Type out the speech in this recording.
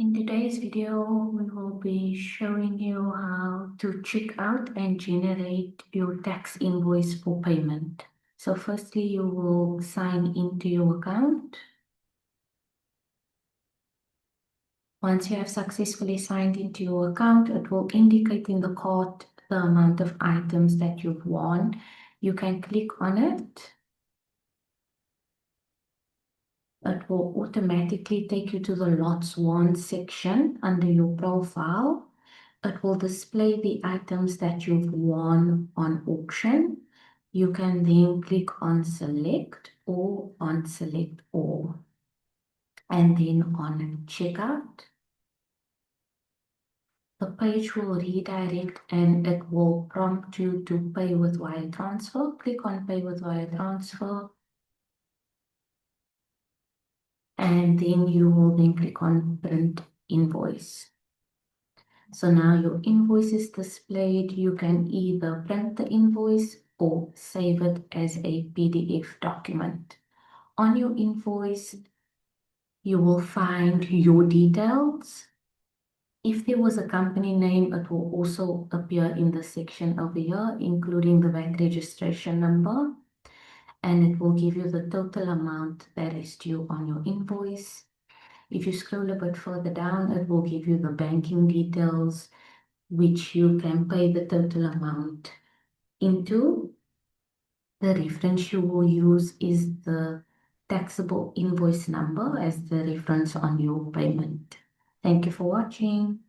In today's video, we will be showing you how to check out and generate your tax invoice for payment. So firstly, you will sign into your account. Once you have successfully signed into your account, it will indicate in the card the amount of items that you've won. You can click on it. It will automatically take you to the lots won section under your profile. It will display the items that you've won on auction. You can then click on select or on select all, and then on checkout. The page will redirect and it will prompt you to pay with wire transfer. Click on pay with wire transfer, and then you will then click on print invoice. So now your invoice is displayed. You can either print the invoice or save it as a PDF document. On your invoice, you will find your details. If there was a company name, it will also appear in the section over here, including the VAT registration number, and it will give you the total amount that is due on your invoice. If you scroll a bit further down, it will give you the banking details, which you can pay the total amount into. The reference you will use is the taxable invoice number as the reference on your payment. Thank you for watching.